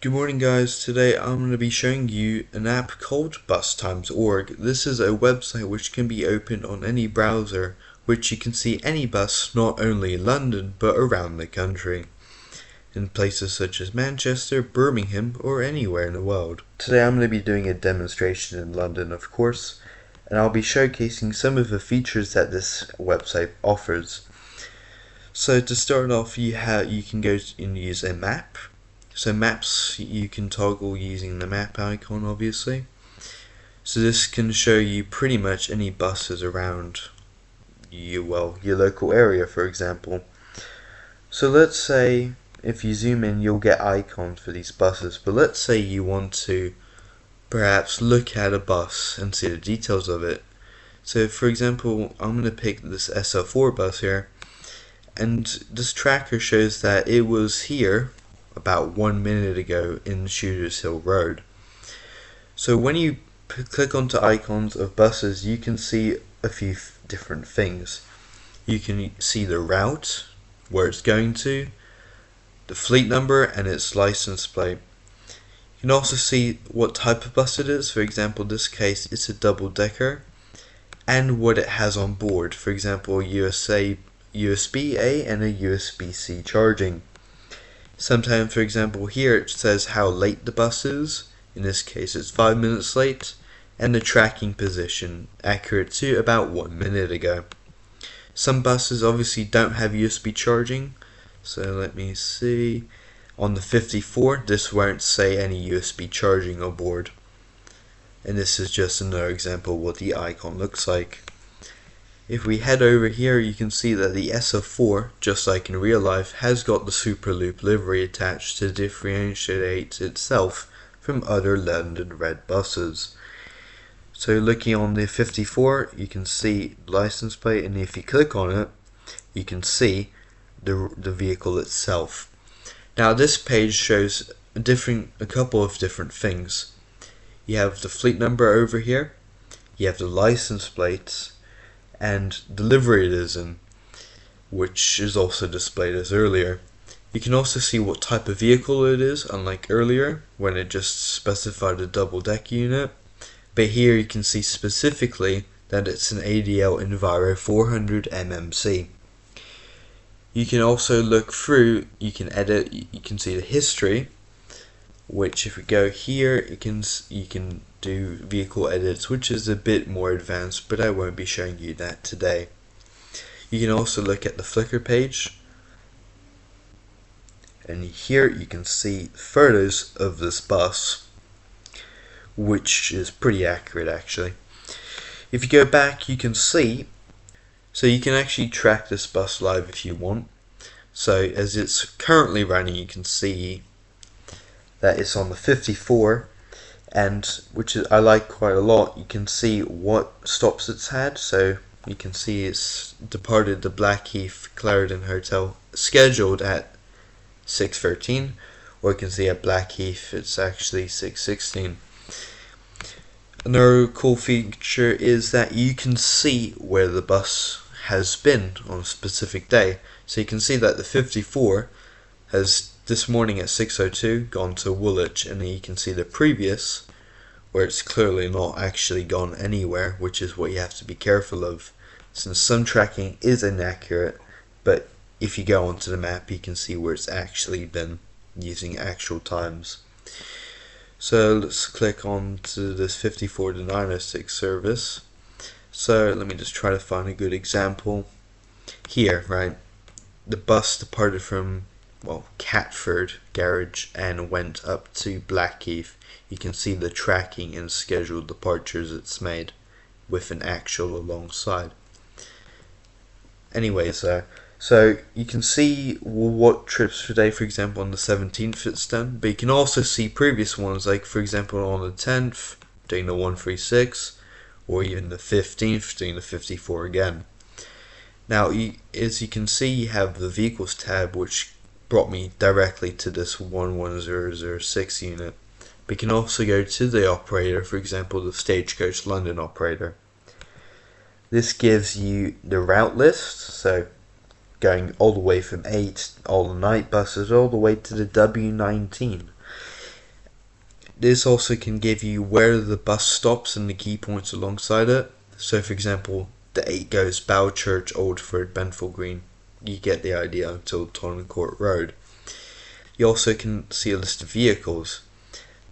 Good morning guys, today I'm going to be showing you an app called bustimes.org. This is a website which can be opened on any browser, which you can see any bus not only in London but around the country, in places such as Manchester, Birmingham or anywhere in the world. Today I'm going to be doing a demonstration in London, of course, and I'll be showcasing some of the features that this website offers. So to start off, you can go and use a map. So maps you can toggle using the map icon, obviously. So this can show you pretty much any buses around your local area, for example. So let's say if you zoom in, you'll get icons for these buses, but let's say you want to perhaps look at a bus and see the details of it. So for example, I'm going to pick this SL4 bus here, and this tracker shows that it was here about 1 minute ago in Shooters Hill Road. So when you click onto icons of buses, you can see a few different things. You can see the route, where it's going to, the fleet number and its license plate. You can also see what type of bus it is. For example, in this case it's a double-decker, and what it has on board. For example, USB-A and a USB-C charging. Sometimes, for example, here it says how late the bus is. In this case it's 5 minutes late, and the tracking position accurate to about 1 minute ago. Some buses obviously don't have USB charging, so let me see. On the 54, this won't say any USB charging on board, and this is just another example of what the icon looks like. If we head over here, you can see that the SL4, just like in real life, has got the Superloop livery attached to differentiate itself from other London red buses. So looking on the 54, you can see the license plate, and if you click on it, you can see the vehicle itself. Now this page shows a couple of different things. You have the fleet number over here, you have the license plates, and the livery it is in, which is also displayed as earlier. You can also see what type of vehicle it is, unlike earlier when it just specified a double-deck unit. But here you can see specifically that it's an ADL Enviro 400 MMC. You can also look through, you can edit, you can see the history, which if we go here, you can do vehicle edits, which is a bit more advanced, but I won't be showing you that today. You can also look at the Flickr page, and here you can see photos of this bus, which is pretty accurate actually. If you go back, you can see, so you can actually track this bus live if you want. So as it's currently running, you can see that it's on the 54, and which I like quite a lot. You can see what stops it's had, so you can see it's departed the Blackheath Clarendon Hotel scheduled at 6:13, or you can see at Blackheath it's actually 6:16. Another cool feature is that you can see where the bus has been on a specific day. So you can see that the 54 has this morning at 6:02 gone to Woolwich, and then you can see the previous, where it's clearly not actually gone anywhere, which is what you have to be careful of, since some tracking is inaccurate, but if you go onto the map you can see where it's actually been using actual times. So let's click on to this 54 to 906 service. So let me just try to find a good example. Here, right, the bus departed from Catford Garage and went up to Blackheath. You can see the tracking and scheduled departures it's made with an actual alongside. Anyways, so you can see what trips per day, for example on the 17th it's done, but you can also see previous ones, like for example on the 10th doing the 136, or even the 15th doing the 54 again. Now as you can see, you have the vehicles tab, which brought me directly to this 11006 unit. We can also go to the operator, for example the Stagecoach London operator. This gives you the route list, so going all the way from 8 all the night buses all the way to the W19. This also can give you where the bus stops and the key points alongside it. So for example, the 8 goes Bow Church, Oldford, Benfield Green. You get the idea until Tottenham Court Road. You also can see a list of vehicles.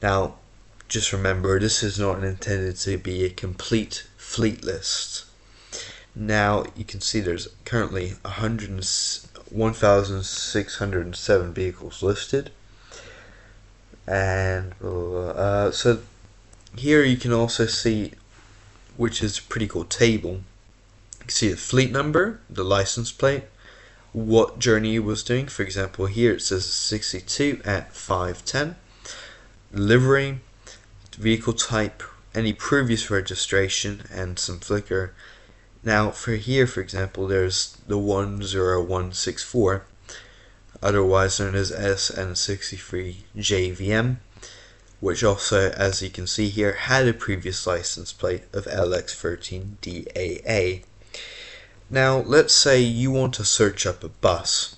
Now, just remember, this is not intended to be a complete fleet list. Now, you can see there's currently 1,607 vehicles listed. And so here you can also see, which is a pretty cool table, you can see the fleet number, the license plate, what journey it was doing. For example, here it says 62 at 510, livery, vehicle type, any previous registration, and some flicker. Now for here, for example, there's the 10164, otherwise known as SN63 JVM, which also, as you can see here, had a previous license plate of LX13DAA. Now let's say you want to search up a bus.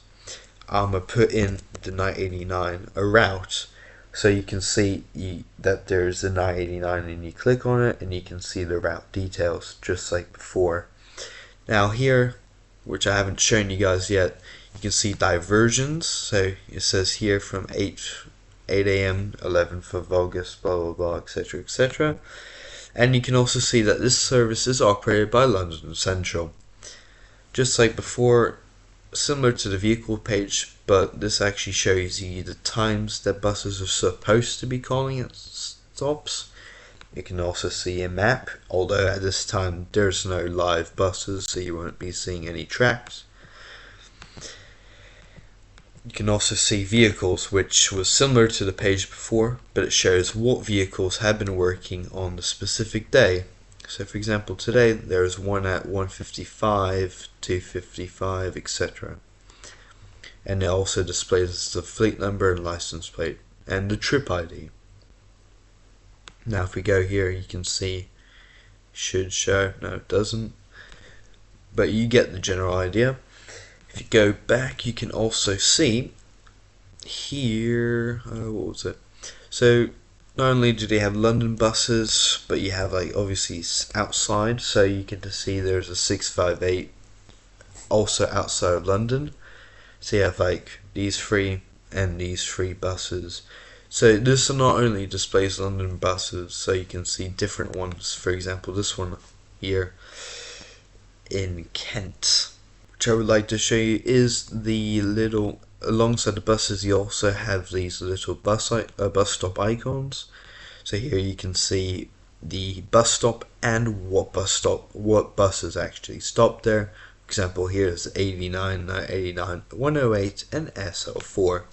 I'm going to put in the 989, a route, so you can see that there's the 989, and you click on it and you can see the route details just like before. Now here, which I haven't shown you guys yet, you can see diversions. So it says here from 8 a.m. 11th of August, blah blah blah, etc, etc. And you can also see that this service is operated by London Central. Just like before, similar to the vehicle page, but this actually shows you the times that buses are supposed to be calling at stops. You can also see a map, although at this time there's no live buses, so you won't be seeing any tracks. You can also see vehicles, which was similar to the page before, but it shows what vehicles have been working on the specific day. So for example, today there's one at 1:55, 2:55, etc. And it also displays the fleet number and license plate and the trip ID. Now if we go here, you can see, should show, no it doesn't, but you get the general idea. If you go back, you can also see here, what was it? So not only do they have London buses, but you have like obviously outside, so you get to see there's a 658 also outside of London. So you have like these 3 and these 3 buses. So this not only displays London buses, so you can see different ones. For example, this one here in Kent, which I would like to show you, is the little, alongside the buses you also have these little bus stop icons. So here you can see the bus stop and what buses actually stopped there. For example, here is 89, 989, 108 and SL4.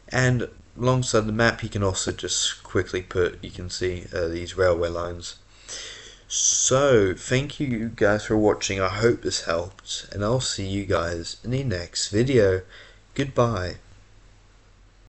And alongside the map you can also just quickly put, you can see these railway lines. So thank you guys for watching. I hope this helped, and I'll see you guys in the next video. Goodbye.